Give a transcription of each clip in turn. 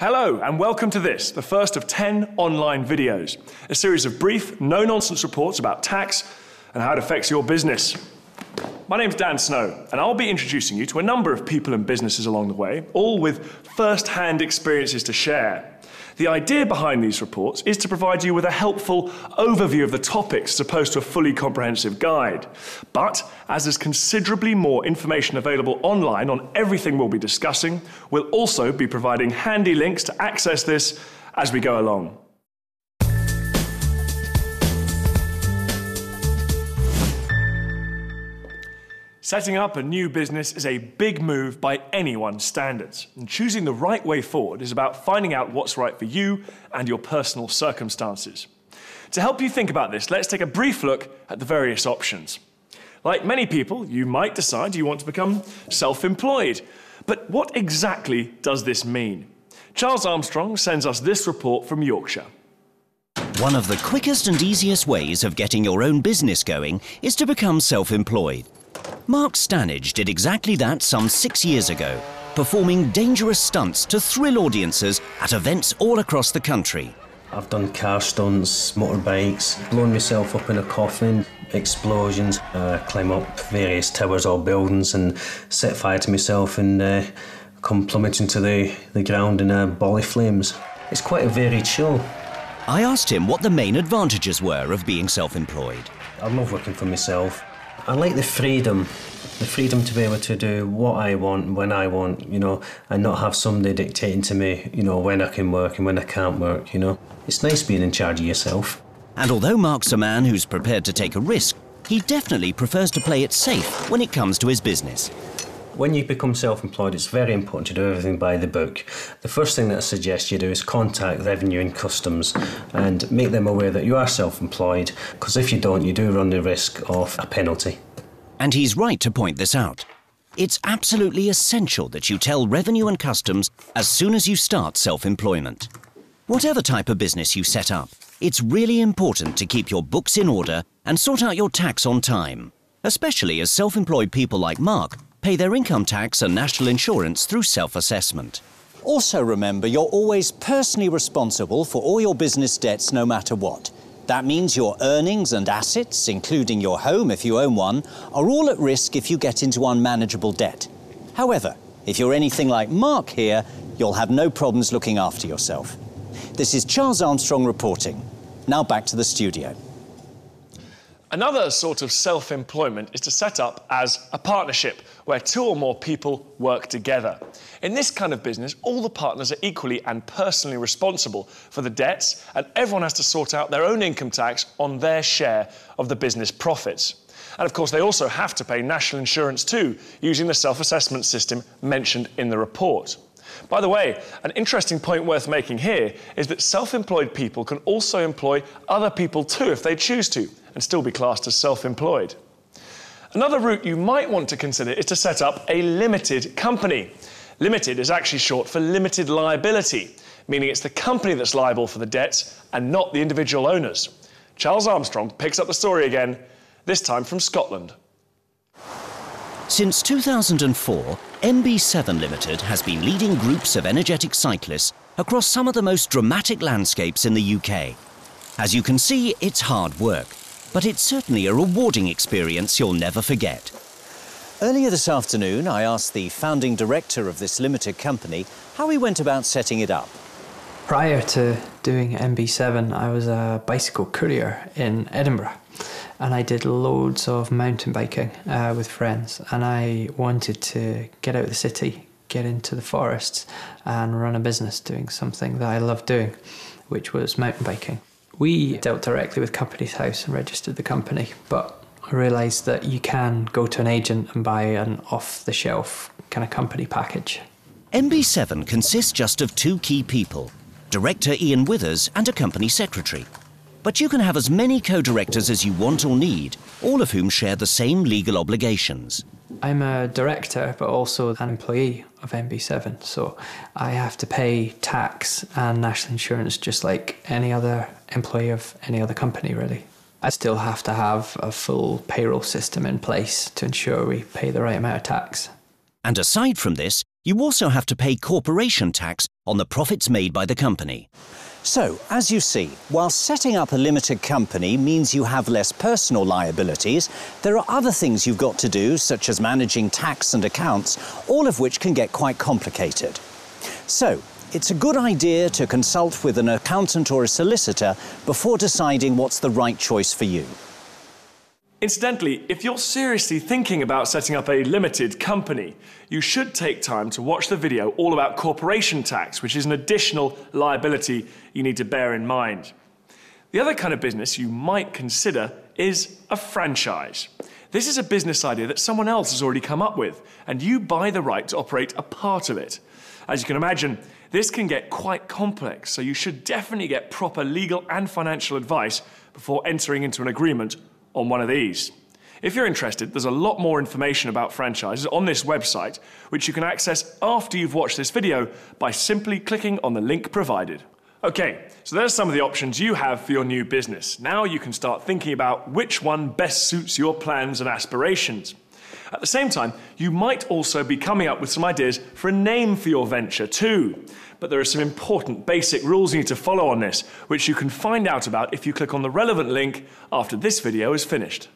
Hello and welcome to this, the first of 10 online videos, a series of brief, no-nonsense reports about tax and how it affects your business. My name's Dan Snow, and I'll be introducing you to a number of people and businesses along the way, all with first-hand experiences to share. The idea behind these reports is to provide you with a helpful overview of the topics as opposed to a fully comprehensive guide. But, as there's considerably more information available online on everything we'll be discussing, we'll also be providing handy links to access this as we go along. Setting up a new business is a big move by anyone's standards, and choosing the right way forward is about finding out what's right for you and your personal circumstances. To help you think about this, let's take a brief look at the various options. Like many people, you might decide you want to become self-employed. But what exactly does this mean? Charles Armstrong sends us this report from Yorkshire. One of the quickest and easiest ways of getting your own business going is to become self-employed. Mark Stanage did exactly that some 6 years ago, performing dangerous stunts to thrill audiences at events all across the country. I've done car stunts, motorbikes, blown myself up in a coffin, explosions, climb up various towers or buildings and set fire to myself and come plummeting to the ground in bolly flames. It's quite a varied show. I asked him what the main advantages were of being self-employed. I love working for myself. I like the freedom to be able to do what I want, when I want, and not have somebody dictating to me, when I can work and when I can't work, It's nice being in charge of yourself. And although Mark's a man who's prepared to take a risk, he definitely prefers to play it safe when it comes to his business. When you become self-employed, it's very important to do everything by the book. The first thing that I suggest you do is contact Revenue and Customs and make them aware that you are self-employed, because if you don't, you do run the risk of a penalty. And he's right to point this out. It's absolutely essential that you tell Revenue and Customs as soon as you start self-employment. Whatever type of business you set up, it's really important to keep your books in order and sort out your tax on time, especially as self-employed people like Mark pay their income tax and national insurance through self-assessment. Also remember, you're always personally responsible for all your business debts no matter what. That means your earnings and assets, including your home if you own one, are all at risk if you get into unmanageable debt. However, if you're anything like Mark here, you'll have no problems looking after yourself. This is Charles Armstrong reporting. Now back to the studio. Another sort of self-employment is to set up as a partnership, where two or more people work together. In this kind of business, all the partners are equally and personally responsible for the debts, and everyone has to sort out their own income tax on their share of the business profits. And of course, they also have to pay national insurance too, using the self-assessment system mentioned in the report. By the way, an interesting point worth making here is that self-employed people can also employ other people too if they choose to, and still be classed as self-employed. Another route you might want to consider is to set up a limited company. Limited is actually short for limited liability, meaning it's the company that's liable for the debts and not the individual owners. Charles Armstrong picks up the story again, this time from Scotland. Since 2004, MB7 Limited has been leading groups of energetic cyclists across some of the most dramatic landscapes in the UK. As you can see, it's hard work, but it's certainly a rewarding experience you'll never forget. Earlier this afternoon, I asked the founding director of this limited company how he went about setting it up. Prior to doing MB7, I was a bicycle courier in Edinburgh, and I did loads of mountain biking with friends, and I wanted to get out of the city, get into the forests and run a business doing something that I loved doing, which was mountain biking. We dealt directly with Companies House and registered the company, but I realised that you can go to an agent and buy an off-the-shelf kind of company package. MB7 consists just of two key people, Director Ian Withers and a company secretary. But you can have as many co-directors as you want or need, all of whom share the same legal obligations. I'm a director, but also an employee of MB7, so I have to pay tax and national insurance just like any other employee of any other company, really. I still have to have a full payroll system in place to ensure we pay the right amount of tax. And aside from this, you also have to pay corporation tax on the profits made by the company. So, as you see, while setting up a limited company means you have less personal liabilities, there are other things you've got to do, such as managing tax and accounts, all of which can get quite complicated. So, it's a good idea to consult with an accountant or a solicitor before deciding what's the right choice for you. Incidentally, if you're seriously thinking about setting up a limited company, you should take time to watch the video all about corporation tax, which is an additional liability you need to bear in mind. The other kind of business you might consider is a franchise. This is a business idea that someone else has already come up with, and you buy the right to operate a part of it. As you can imagine, this can get quite complex, so you should definitely get proper legal and financial advice before entering into an agreement on one of these. If you're interested, there's a lot more information about franchises on this website, which you can access after you've watched this video by simply clicking on the link provided. Okay, so there's some of the options you have for your new business. Now you can start thinking about which one best suits your plans and aspirations. At the same time, you might also be coming up with some ideas for a name for your venture too. But there are some important basic rules you need to follow on this, which you can find out about if you click on the relevant link after this video is finished.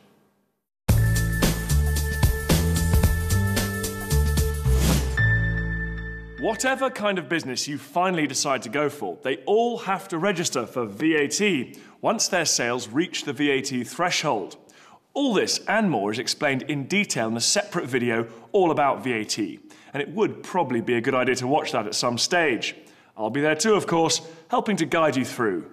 Whatever kind of business you finally decide to go for, they all have to register for VAT once their sales reach the VAT threshold. All this and more is explained in detail in a separate video all about VAT, and it would probably be a good idea to watch that at some stage. I'll be there too, of course, helping to guide you through.